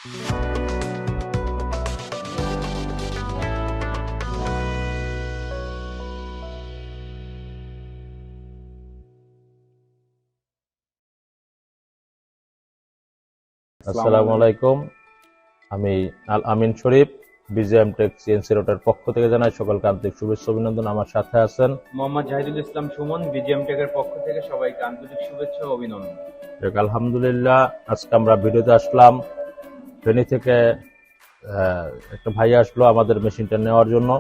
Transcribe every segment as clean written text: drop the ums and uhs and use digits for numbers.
আসসালামু আলাইকুম। আমি আল আমিন শরীফ, বিজিএম টেক সিএনসি রোটার পক্ষ থেকে জানাই সকলকে আন্তরিক শুভেচ্ছা অভিনন্দন। আমার সাথে আছেন মোহাম্মদ জাহিদুল ইসলাম সুমন, বিজিএম টেকের পক্ষ থেকে সবাইকে আন্তরিক শুভেচ্ছা ও অভিনন্দন। আলহামদুলিল্লাহ, আজকে আমরা ভিডিওতে আসলাম ফেনী থেকে। একটা ভাই আসলো আমাদের মেশিনটা নেওয়ার জন্য।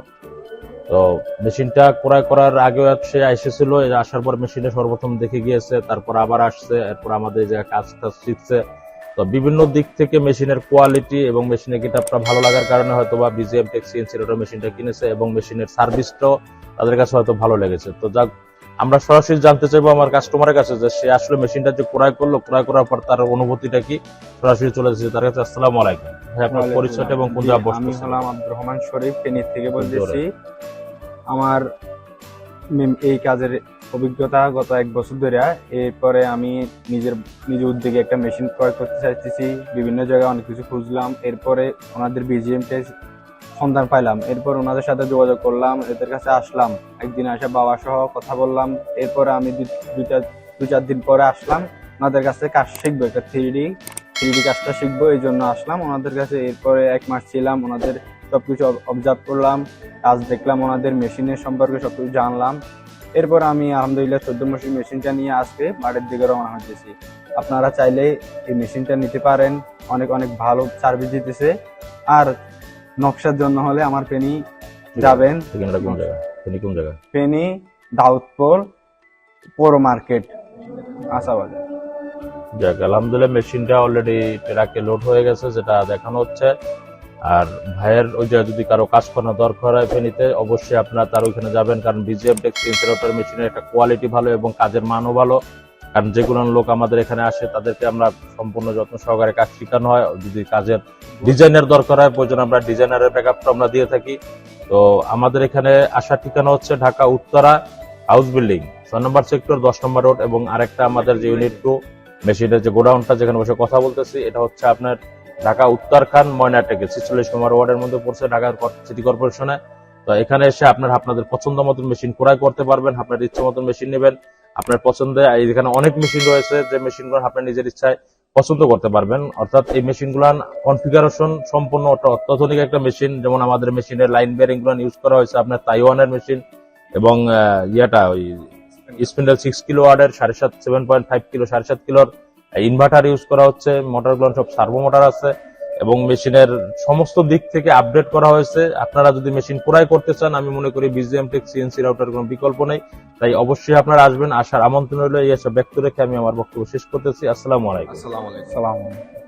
তো মেশিনটা ক্রয় করার আগেও সে এসেছিল, আসার পর মেশিনে সর্বপ্রথম দেখে গিয়েছে, তারপর আবার আসছে, এরপর আমাদের যে কাজটা শিখছে। তো বিভিন্ন দিক থেকে মেশিনের কোয়ালিটি এবং মেশিনের গেটআপটা ভালো লাগার কারণে হয়তো বা বিজিএম টেক সিএনসি রোটার মেশিনটা কিনেছে এবং মেশিনের সার্ভিসটাও তাদের কাছে হয়তো ভালো লেগেছে। তো যাক, আমরা সরাসরি জানতে চাইবো আমার কাস্টমারের কাছে যে সে আসলে মেশিনটা যে ক্রয় করলো, ক্রয় করার পর তার অনুভূতিটা কি। সরাসরি চলে যাচ্ছে তার কাছে। আসসালামু আলাইকুম ভাই, আপনার পরিচয়টা এবং কোন জায়গায় বসছেন? আমি হলাম আব্দুর রহমান শরীফ, ফেনী থেকে বলতেছি। আমার এই কাজের অভিজ্ঞতা গত 1 বছর ধরে। এরপরে আমি নিজের উদ্যোগে একটা মেশিন ক্রয় করতে চাইতেছি। বিভিন্ন জায়গায় অনেক কিছু খুঁজলাম, এরপরে ওনাদের বিজিএম টেক সন্ধান পাইলাম। এরপর ওনাদের সাথে যোগাযোগ করলাম, এদের কাছে আসলাম। একদিন আসে বাবা সহ কথা বললাম। এরপরে আমি 2-4 দিন পরে আসলাম ওনাদের কাছে কাজ শিখবো, একটা 3D কাজটা শিখবো, এই জন্য আসলাম ওনাদের কাছে। এরপরে 1 মাস ছিলাম, ওনাদের সবকিছু অবজার্ভ করলাম, কাজ দেখলাম, ওনাদের মেশিনের সম্পর্কে সবকিছু জানলাম। এরপর আমি আলহামদুলিল্লাহ 14 মাসের মেশিনটা নিয়ে আজকে বাড়ির দিকে রওনা হতেছি। আপনারা চাইলে এই মেশিনটা নিতে পারেন, অনেক অনেক ভালো সার্ভিস দিতেছে। আর নকশার জন্য হলে আমার ফেনী যাবেন। কোন জায়গা? ফেনী দাউদপুর পৌর মার্কেট, আশাবাজার। যাক, আলহামদুলিল্লাহ মেশিনটা অলরেডি ট্রাকে লোড হয়ে গেছে, যেটা দেখানো হচ্ছে। আর ভাইয়ের ওই যে যদি কারো কাজ করানো দরকার হয় ফেনীতে, অবশ্যই আপনারা তার ওইখানে যাবেন, কারণ বিজিএম টেক সিএনসি রোটার মেশিনের একটা কোয়ালিটি ভালো এবং কাজের মানও ভালো। কারণ যেগুলো লোক আমাদের এখানে আসে তাদেরকে আমরা সম্পূর্ণ যত্ন সহকারে কাজ শেখানো হয়। যদি কাজের ডিজাইনের দরকার হয়, প্রয়োজন আমরা ডিজাইনারের ব্যাকআপটা আমরা দিয়ে থাকি। তো আমাদের এখানে আসার ঠিকানা হচ্ছে ঢাকা উত্তরা হাউস বিল্ডিং 6 নম্বর সেক্টর 10 নম্বর রোড। এবং আরেকটা আমাদের যে ইউনিট 2 মেশিনের যে গোডাউনটা যেখানে বসে কথা বলতেছি, এটা হচ্ছে আপনার ঢাকা উত্তরখান ময়নাটেকে 46 নম্বর ওয়ার্ডের মধ্যে পড়ছে, ঢাকা সিটি কর্পোরেশনে। তো এখানে এসে আপনাদের পছন্দ মতন মেশিন ক্রয় করতে পারবেন, আপনার ইচ্ছে মতন মেশিন নেবেন আপনার পছন্দে। এখানে অনেক মেশিন রয়েছে যে মেশিনগুলো আপনার নিজের ইচ্ছায় পছন্দ করতে পারবেন। অর্থাৎ এই মেশিনগুলো কনফিগারেশন সম্পূর্ণ অত্যাধুনিক একটা মেশিন। যেমন আমাদের মেশিনের লাইন বেয়ারিং গুলো ইউজ করা হয়েছে আপনার তাইওয়ানের মেশিন, এবং ওই স্পিন্ডেল 6 কিলো ওয়াটের 7.5 কিলো 7.5 কিলোর ইনভার্টার ইউজ করা হচ্ছে। মোটরগুলো সব সার্ভো মোটর আছে এবং মেশিনের সমস্ত দিক থেকে আপডেট করা হয়েছে। আপনারা যদি মেশিন ক্রয় করতে চান, আমি মনে করি বিজিএম টেক সিএনসি রাউটার কোনো বিকল্প নেই। তাই অবশ্যই আপনারা আসবেন, আসার আমন্ত্রণ রইল। এই সব ব্যক্ত রেখে আমি আমার বক্তব্য শেষ করতেছি। আসসালামু আলাইকুম। আসসালামু আলাইকুম।